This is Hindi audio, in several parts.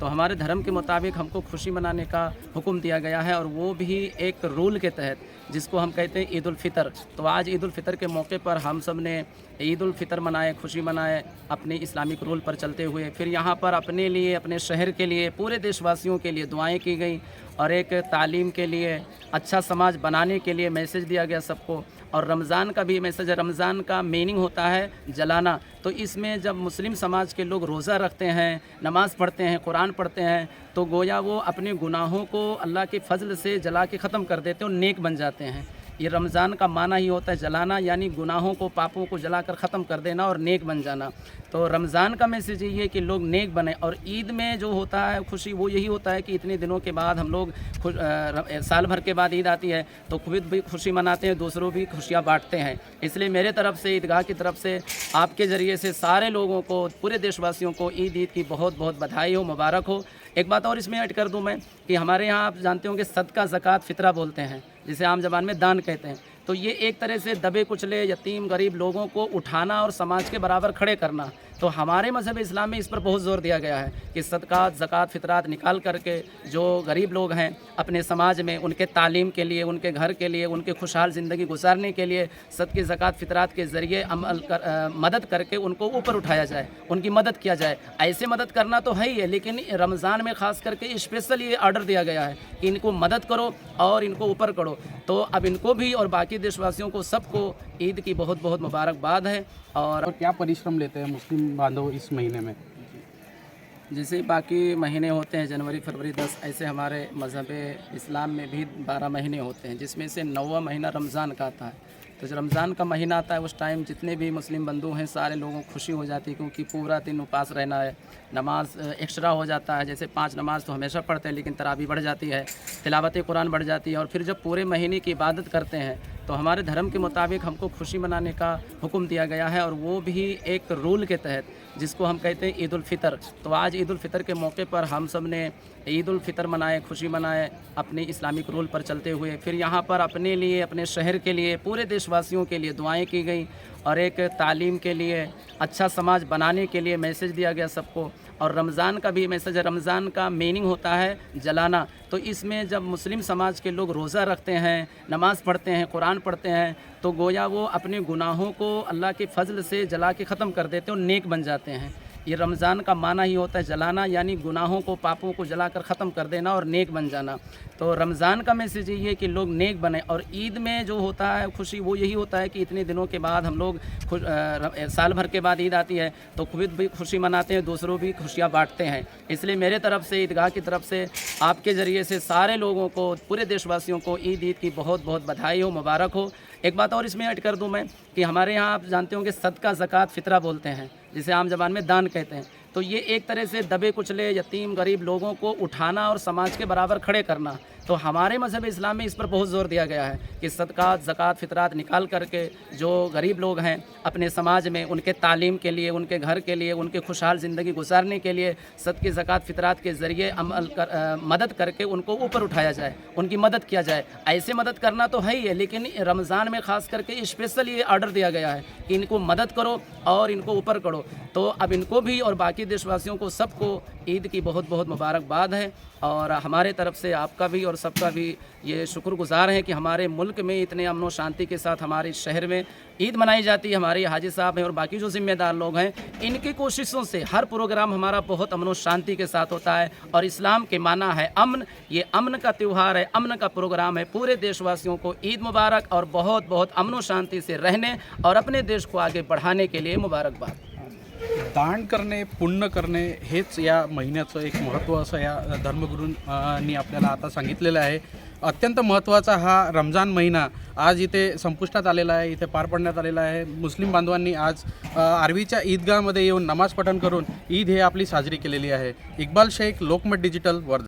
तो हमारे धर्म के मुताबिक हमको खुशी मनाने का हुक्म दिया गया है, और वो भी एक रूल के तहत, जिसको हम कहते हैं ईद उल फितर। तो आज ईद उल फितर के मौके पर हम सब ने ईद उल फितर मनाए, खुशी मनाए अपने इस्लामिक रूल पर चलते हुए। फिर यहाँ पर अपने लिए, अपने शहर के लिए, पूरे देशवासियों के लिए दुआएं की गई, और एक तालीम के लिए, अच्छा समाज बनाने के लिए मैसेज दिया गया सबको। और रमज़ान का भी मैसेज है। रमज़ान का मीनिंग होता है जलाना। तो इसमें जब मुस्लिम समाज के लोग रोज़ा रखते हैं, नमाज़ पढ़ते हैं, कुरान पढ़ते हैं, तो गोया वो अपने गुनाहों को अल्लाह के फजल से जला के ख़त्म कर देते हैं और नेक बन जाते हैं। ये रमज़ान का माना ही होता है जलाना, यानी गुनाहों को, पापों को जलाकर ख़त्म कर देना और नेक बन जाना। तो रमज़ान का मैसेज ये है कि लोग नेक बने। और ईद में जो होता है खुशी, वो यही होता है कि इतने दिनों के बाद हम लोग साल भर के बाद ईद आती है, तो खुद भी खुशी मनाते हैं, दूसरों भी खुशियाँ बांटते हैं। इसलिए मेरे तरफ से, ईदगाह की तरफ से, आपके ज़रिए से सारे लोगों को, पूरे देशवासियों को ईद की बहुत बहुत बधाई हो, मुबारक हो। एक बात और इसमें ऐड कर दूं मैं कि हमारे यहाँ आप जानते होंगे सदका, ज़कात, फ़ितरा बोलते हैं, जिसे आम ज़बान में दान कहते हैं। तो ये एक तरह से दबे कुचले, यतीम, गरीब लोगों को उठाना और समाज के बराबर खड़े करना। तो हमारे मज़हब इस्लाम में इस पर बहुत ज़ोर दिया गया है कि सदक़ात, ज़कात, फ़ितरात निकाल करके जो गरीब लोग हैं अपने समाज में, उनके तालीम के लिए, उनके घर के लिए, उनके खुशहाल ज़िंदगी गुजारने के लिए सदक़े, ज़कात, फ़ितरात के ज़रिए मदद करके उनको ऊपर उठाया जाए, उनकी मदद किया जाए। ऐसे मदद करना तो है ही है, लेकिन रमज़ान में ख़ास करके स्पेशल ये ऑर्डर दिया गया है कि इनको मदद करो और इनको ऊपर करो। तो अब इनको भी और बाकी देशवासियों को, सबको ईद की बहुत बहुत मुबारकबाद है। और क्या परिश्रम लेते हैं मुस्लिम बांधव इस महीने में? जैसे बाकी महीने होते हैं, जनवरी, फरवरी, 10, ऐसे हमारे मज़हब इस्लाम में भी 12 महीने होते हैं, जिसमें से 9वां महीना रमज़ान का आता है। तो जब रमज़ान का महीना आता है उस टाइम जितने भी मुस्लिम बंधु हैं, सारे लोगों को खुशी हो जाती है, क्योंकि पूरा दिन उपास रहना है, नमाज एक्स्ट्रा हो जाता है। जैसे 5 नमाज तो हमेशा पढ़ते हैं, लेकिन तरावी बढ़ जाती है, तिलावत कुरान बढ़ जाती है। और फिर जब पूरे महीने की इबादत करते हैं, तो हमारे धर्म के मुताबिक हमको खुशी मनाने का हुक्म दिया गया है, और वो भी एक रूल के तहत, जिसको हम कहते हैं ईद उल फितर। तो आज ईद उल फितर के मौके पर हम सब ने ईद उल फितर मनाए, खुशी मनाए अपने इस्लामिक रूल पर चलते हुए। फिर यहाँ पर अपने लिए, अपने शहर के लिए, पूरे देशवासियों के लिए दुआएं की गई, और एक तालीम के लिए, अच्छा समाज बनाने के लिए मैसेज दिया गया सबको। और रमज़ान का भी मैसेज है। रमज़ान का मीनिंग होता है जलाना। तो इसमें जब मुस्लिम समाज के लोग रोज़ा रखते हैं, नमाज़ पढ़ते हैं, कुरान पढ़ते हैं, तो गोया वो अपने गुनाहों को अल्लाह के फजल से जला के ख़त्म कर देते हैं और नेक बन जाते हैं। ये रमज़ान का माना ही होता है जलाना, यानी गुनाहों को, पापों को जलाकर ख़त्म कर देना और नेक बन जाना। तो रमज़ान का मैसेज ये है कि लोग नेक बने। और ईद में जो होता है खुशी, वो यही होता है कि इतने दिनों के बाद हम लोग साल भर के बाद ईद आती है, तो खुद भी खुशी मनाते हैं, दूसरों भी खुशियाँ बांटते हैं। इसलिए मेरे तरफ से, ईदगाह की तरफ से, आपके ज़रिए से सारे लोगों को, पूरे देशवासियों को ईद की बहुत बहुत बधाई हो, मुबारक हो। एक बात और इसमें ऐड कर दूं मैं कि हमारे यहाँ आप जानते होंगे सदका, ज़कात, फ़ितरा बोलते हैं, जिसे आम ज़बान में दान कहते हैं। तो ये एक तरह से दबे कुचले, यतीम, गरीब लोगों को उठाना और समाज के बराबर खड़े करना। तो हमारे मज़हब इस्लाम में इस पर बहुत ज़ोर दिया गया है कि सदक़ात, ज़कात, फ़ितरात निकाल करके जो गरीब लोग हैं अपने समाज में, उनके तालीम के लिए, उनके घर के लिए, उनके खुशहाल ज़िंदगी गुजारने के लिए सदक़े, ज़कात, फ़ितरात के ज़रिए मदद करके उनको ऊपर उठाया जाए, उनकी मदद किया जाए। ऐसे मदद करना तो है ही है, लेकिन रमज़ान में ख़ास करके स्पेशल ये ऑर्डर दिया गया है कि इनको मदद करो और इनको ऊपर करो। तो अब इनको भी और बाकी देशवासियों को, सबको ईद की बहुत बहुत मुबारकबाद है। और हमारे तरफ से आपका भी और सबका भी ये शुक्रगुजार है कि हमारे मुल्क में इतने अमन व शांति के साथ हमारे शहर में ईद मनाई जाती है। हमारे हाजी साहब हैं और बाकी जो ज़िम्मेदार लोग हैं, इनकी कोशिशों से हर प्रोग्राम हमारा बहुत अमन व शांति के साथ होता है। और इस्लाम के माना है अमन, ये अमन का त्यौहार है, अमन का प्रोग्राम है। पूरे देशवासियों को ईद मुबारक, और बहुत बहुत अमन व शांति से रहने और अपने देश को आगे बढ़ाने के लिए मुबारकबाद। दान करणे, पुण्य करणे हेच या महिन्याचं एक महत्त्व असं या धर्मगुरूंनी आपल्याला आता सांगितलेलं आहे। अत्यंत महत्त्वाचा हा रमजान महिना आज इथे संपुष्टात आलेला आहे, इथे पार पडण्यात आलेला आहे। मुस्लिम बांधवांनी आज आर्वीच्या ईदगाहमध्ये येऊन नमाज पठण करून ईद हे आपली साजरी केलेली आहे। इक्बाल शेख, लोकमत डिजिटल, वर्धा।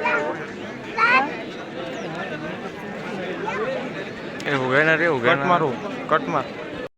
Thank you. हो गया ना रे, हो गया कट ना। मारो, कट मार।